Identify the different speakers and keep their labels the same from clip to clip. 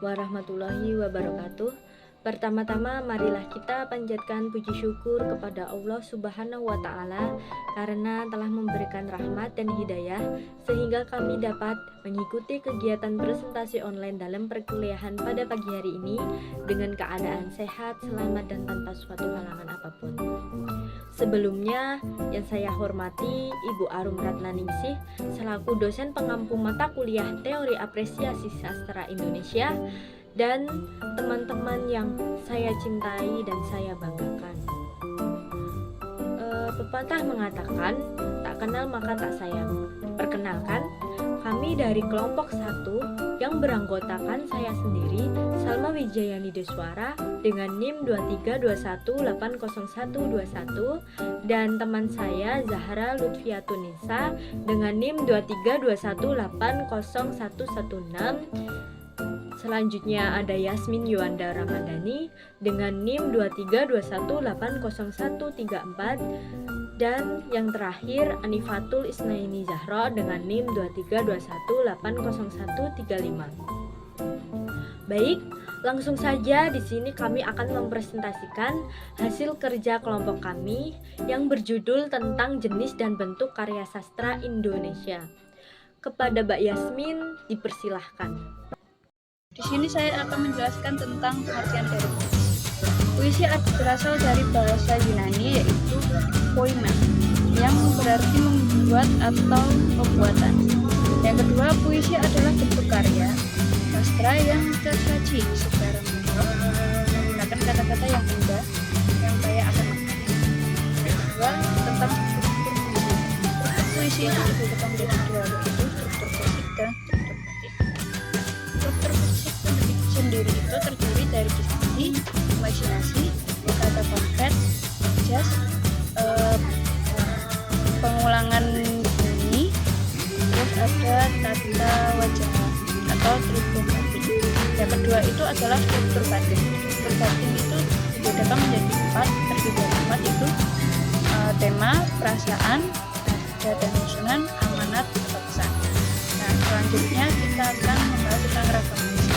Speaker 1: warahmatullahi wabarakatuh. Pertama-tama marilah kita panjatkan puji syukur kepada Allah Subhanahu wa Ta'ala karena telah memberikan rahmat dan hidayah sehingga kami dapat mengikuti kegiatan presentasi online dalam perkuliahan pada pagi hari ini dengan keadaan sehat, selamat, dan tanpa suatu halangan apapun. Sebelumnya, yang saya hormati Ibu Arum Ratnaningsih selaku dosen pengampu mata kuliah Teori Apresiasi Sastra Indonesia dan teman-teman yang saya cintai dan saya banggakan. Pepatah mengatakan, tak kenal maka tak sayang. Perkenalkan, kami dari kelompok 1 yang beranggotakan saya sendiri, Salma Wijayani Deswara dengan NIM 2321800121 dan teman saya Zahra Lutfiatunisa dengan NIM 2321800116. Selanjutnya ada Yasmin Yuanda Ramadhani dengan NIM 2321800134 dan yang terakhir Anifatul Isnaini Zahra dengan NIM 2321800135. Baik, langsung saja di sini kami akan mempresentasikan hasil kerja kelompok kami yang berjudul tentang jenis dan bentuk karya sastra Indonesia. Kepada Mbak Yasmin dipersilahkan.
Speaker 2: Di sini saya akan menjelaskan tentang pengertian dari puisi. Puisi berasal dari bahasa Yunani yaitu poema, yang berarti membuat atau pembuatan. Yang kedua, puisi adalah bentuk karya sastra yang tersaji secara menyeluruh menggunakan kata-kata yang indah, yang kaya akan makna. Yang kedua, tentang struktur puisi. Struktur puisi itu dibagi menjadi dua, yaitu struktur fisik dan struktur batik. Struktur fisik sendiri itu terdiri dari diskusi, imajinasi, kata konkret, jas, pengulangan bunyi, terus ada tata wajah atau struktur batin. Yang kedua itu adalah struktur batin. Struktur batin itu dibedakan menjadi 4, terdiri dari 4 itu tema, perasaan, nada dan susunan, amanat atau pesan. Nah, selanjutnya kita akan membahas tentang ragam puisi.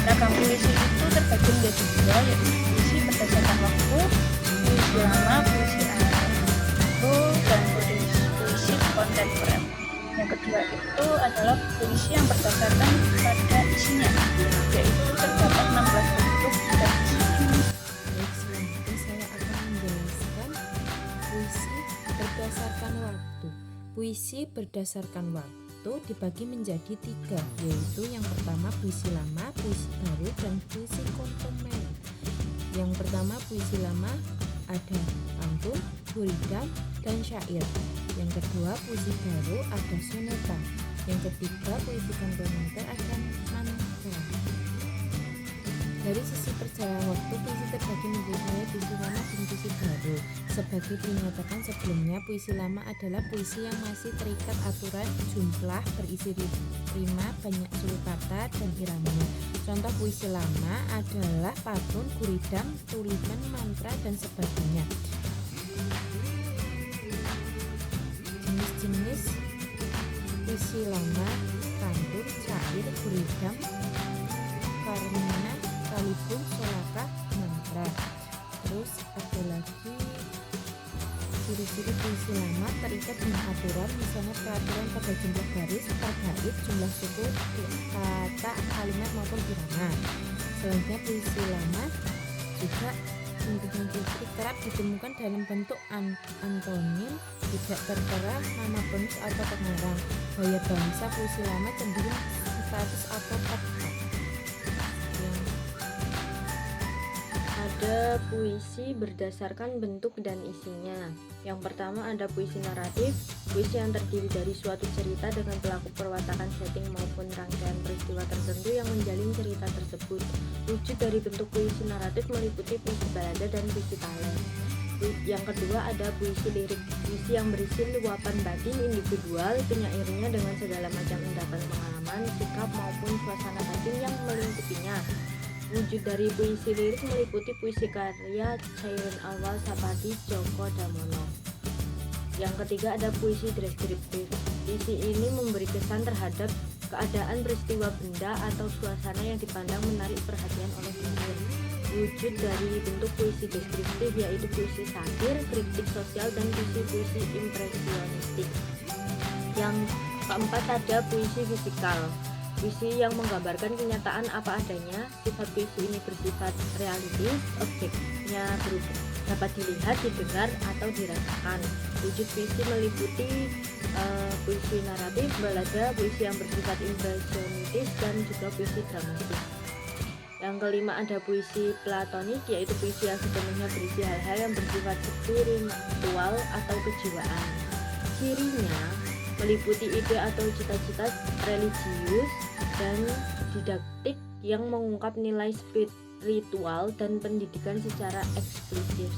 Speaker 2: Ragam puisi itu terbagi menjadi 2, yaitu puisi berdasarkan waktu, puisi lama, puisi itu dan puisi kontemporer. Yang kedua itu adalah puisi yang berdasarkan pada isinya, yaitu terdapat 16 bentuk dan isi.
Speaker 3: Baik, selanjutnya saya akan menjelaskan puisi berdasarkan waktu. Puisi berdasarkan waktu dibagi menjadi 3, yaitu yang pertama puisi lama, puisi baru, dan puisi kontemporer. Yang pertama puisi lama ada pantun, gurindam, dan syair. Yang kedua puisi baru ada soneta. Yang ketiga puisi kontemporer ada mantra. Dari sisi perjalanan waktu, puisi terbagi menjadi puisi lama dan puisi baru. Sebagai dinyatakan sebelumnya, puisi lama adalah puisi yang masih terikat aturan jumlah, berisi rima, banyak suku kata, dan iramanya. Contoh puisi lama adalah pantun, gurindam, tulisan, mantra, dan sebagainya. Jenis-jenis puisi lama: pantun, syair, gurindam, karmina, kalibun, solaka, mantra. Terus ada lagi ciri-ciri puisi lama terikat dengan aturan, misalnya peraturan pada jumlah baris, bait, jumlah suku, kata, kalimat maupun irama. Selanjutnya puisi lama juga mempunyai ciri kerap ditemukan dalam bentuk antonim, tidak tertera nama bonus atau pengarang. Gaya bangsa puisi lama cenderung status atau tepat.
Speaker 1: Ada puisi berdasarkan bentuk dan isinya. Yang pertama ada puisi naratif, puisi yang terdiri dari suatu cerita dengan pelaku perwatakan setting maupun rangkaian peristiwa tertentu yang menjalin cerita tersebut. Wujud dari bentuk puisi naratif meliputi puisi balada dan puisi talent. Yang kedua ada puisi lirik, puisi yang berisi luapan batin individual penyairnya dengan segala macam endapan pengalaman, sikap maupun suasana batin yang melingkupinya. Wujud dari puisi lirik meliputi puisi karya Chairun Awal Sapati Djoko Damono. Yang ketiga ada puisi deskriptif. Puisi ini memberi kesan terhadap keadaan, peristiwa, benda, atau suasana yang dipandang menarik perhatian oleh penyair. Wujud dari bentuk puisi deskriptif yaitu puisi satir, kritik sosial, dan puisi impresionistik. Yang keempat ada puisi fisikal, puisi yang menggambarkan kenyataan apa adanya. Sifat puisi ini bersifat realistis, objeknya dapat dilihat, didengar, atau dirasakan. Wujud puisi meliputi puisi naratif, balada, puisi yang bersifat impresionistis, dan juga puisi dramatis. Yang kelima ada puisi platonik, yaitu puisi yang sepenuhnya berisi hal-hal yang bersifat spiritual atau kejiwaan. Cirinya meliputi ide atau cita-cita religius dan didaktik yang mengungkap nilai spiritual dan pendidikan secara eksplisit.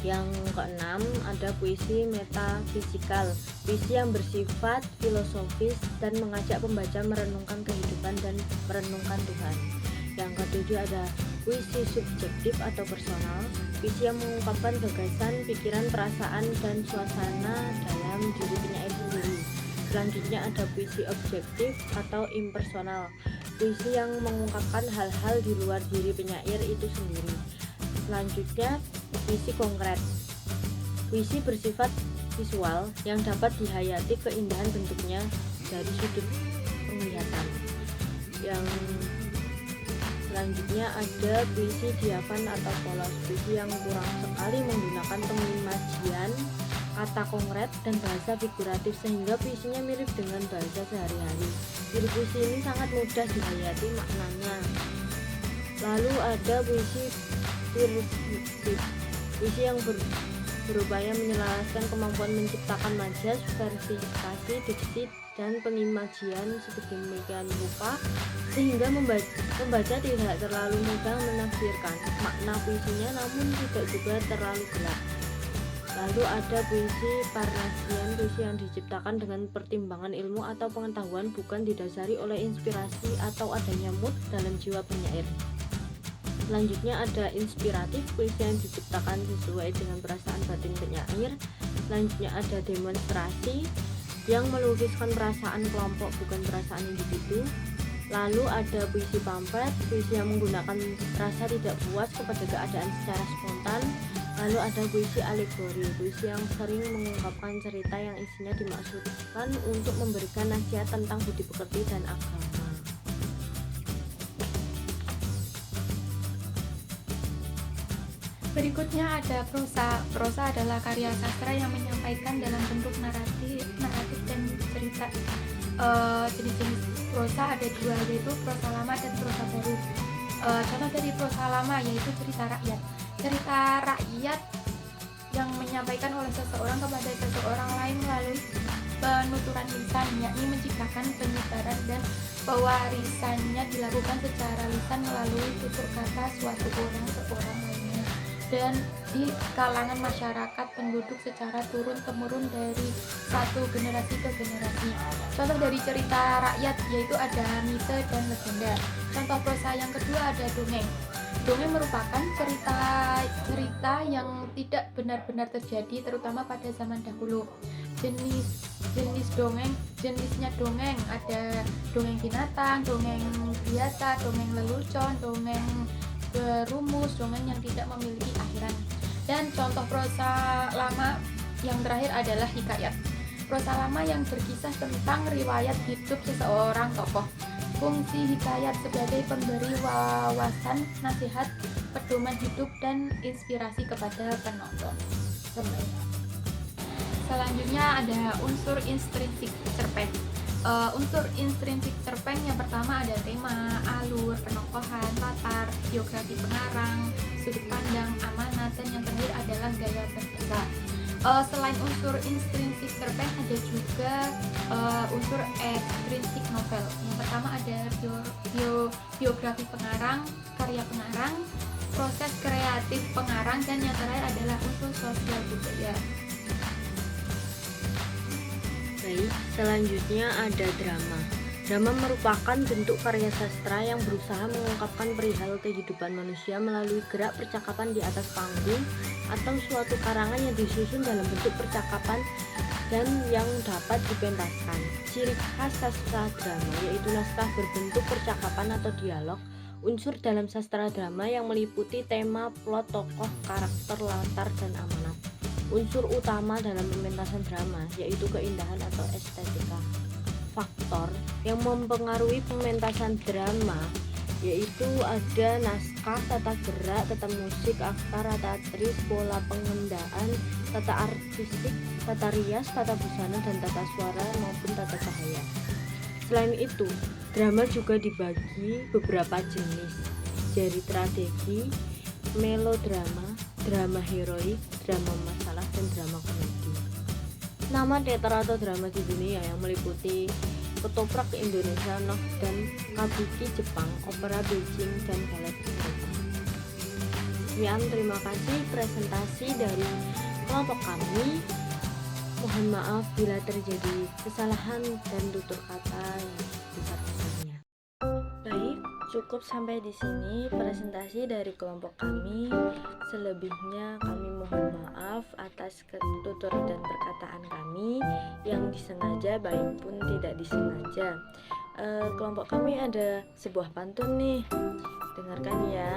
Speaker 1: Yang keenam ada puisi metafisikal, puisi yang bersifat filosofis dan mengajak pembaca merenungkan kehidupan dan merenungkan Tuhan. Yang ketujuh ada puisi subjektif atau personal, puisi yang mengungkapkan gagasan, pikiran, perasaan, dan suasana dalam diri penyair sendiri. Selanjutnya ada puisi objektif atau impersonal, puisi yang mengungkapkan hal-hal di luar diri penyair itu sendiri. Selanjutnya puisi konkret, puisi bersifat visual yang dapat dihayati keindahan bentuknya dari sudut penglihatan. Yang selanjutnya ada puisi diafan atau polos, puisi yang kurang sekali menggunakan pengimajian, kata konkret, dan bahasa figuratif sehingga puisinya mirip dengan bahasa sehari-hari. Ciri puisi ini sangat mudah dihayati maknanya. Lalu ada puisi perskriptif, puisi yang berupaya menyelaraskan kemampuan menciptakan majas, versifikasi, diksi, dan pengimajian sedemikian rupa sehingga membaca tidak terlalu mudah menafsirkan makna puisinya namun tidak juga terlalu gelap. Lalu ada puisi parnasian, puisi yang diciptakan dengan pertimbangan ilmu atau pengetahuan, bukan didasari oleh inspirasi atau adanya mood dalam jiwa penyair. Selanjutnya ada inspiratif, puisi yang diciptakan sesuai dengan perasaan batin penyair. Selanjutnya ada demonstrasi, yang melukiskan perasaan kelompok bukan perasaan individu. Lalu ada puisi pamflet, puisi yang menggunakan rasa tidak puas kepada keadaan secara spontan. Lalu ada puisi alegori, puisi yang sering mengungkapkan cerita yang isinya dimaksudkan untuk memberikan nasihat tentang budi pekerti dan agama.
Speaker 2: Berikutnya ada prosa. Prosa adalah karya sastra yang menyampaikan dalam bentuk naratif dan cerita. Jenis-jenis prosa ada dua, yaitu prosa lama dan prosa baru. Contoh dari prosa lama yaitu cerita rakyat. Cerita rakyat yang menyampaikan oleh seseorang kepada seseorang lain melalui penuturan lisan, yakni menciptakan penyebaran dan pewarisannya dilakukan secara lisan melalui tutur kata suatu orang ke orang lainnya dan di kalangan masyarakat penduduk secara turun-temurun dari satu generasi ke generasi. Contoh dari cerita rakyat yaitu ada mite dan legenda. Contoh prosa yang kedua ada dongeng. Dongeng merupakan cerita yang tidak benar-benar terjadi, terutama pada zaman dahulu. Jenisnya dongeng ada dongeng binatang, dongeng biasa, dongeng lelucon, dongeng berumus, dongeng yang tidak memiliki akhiran. Dan contoh prosa lama yang terakhir adalah hikayat. Prosa lama yang berkisah tentang riwayat hidup seseorang tokoh. Fungsi hikayat sebagai pemberi wawasan, nasihat, pedoman hidup, dan inspirasi kepada penonton. Selanjutnya ada unsur intrinsik cerpen. Unsur intrinsik cerpen yang pertama ada tema, alur, penokohan, latar, biografi pengarang, sudut pandang, amanat, dan yang terakhir adalah gaya berbahasa. Selain unsur intrinsik cerpen ada juga unsur ekstrinsik novel. Yang pertama ada biografi pengarang, karya pengarang, proses kreatif pengarang, dan yang terakhir adalah unsur sosial budaya.
Speaker 1: Baik, selanjutnya ada drama. Drama merupakan bentuk karya sastra yang berusaha mengungkapkan perihal kehidupan manusia melalui gerak percakapan di atas panggung atau suatu karangan yang disusun dalam bentuk percakapan dan yang dapat dipentaskan. Ciri khas sastra drama yaitu naskah berbentuk percakapan atau dialog. Unsur dalam sastra drama yang meliputi tema, plot, tokoh, karakter, latar, dan amanat. Unsur utama dalam pementasan drama yaitu keindahan atau estetika. Faktor yang mempengaruhi pementasan drama yaitu ada naskah, tata gerak, tata musik, aktor, tata aktris, pola pengendaan, tata artistik, tata rias, tata busana, dan tata suara maupun tata cahaya. Selain itu, drama juga dibagi beberapa jenis, dari tragedi, melodrama, drama heroik, drama masalah, dan drama komedi. Nama teater atau drama di dunia yang meliputi ketoprak Indonesia, Noh, dan kabuki Jepang, opera Beijing, dan balet Eropa. Sekian, terima kasih presentasi dari kelompok kami. Mohon maaf bila terjadi kesalahan dan tutur kata yang besar-besarnya. Baik, cukup sampai di sini presentasi dari kelompok kami. Selebihnya kami mohon maaf atas tutur dan perkataan kami yang disengaja baik pun tidak disengaja. Kelompok kami ada sebuah pantun nih, dengarkan ya.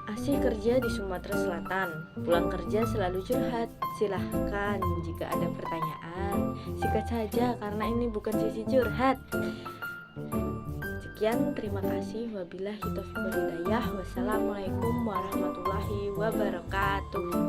Speaker 1: Asih kerja di Sumatera Selatan, pulang kerja selalu curhat. Silahkan jika ada pertanyaan, sikat saja karena ini bukan sisi curhat. Sekian, terima kasih. Wabillahi taufiq wal hidayah. Wassalamualaikum warahmatullahi wabarakatuh.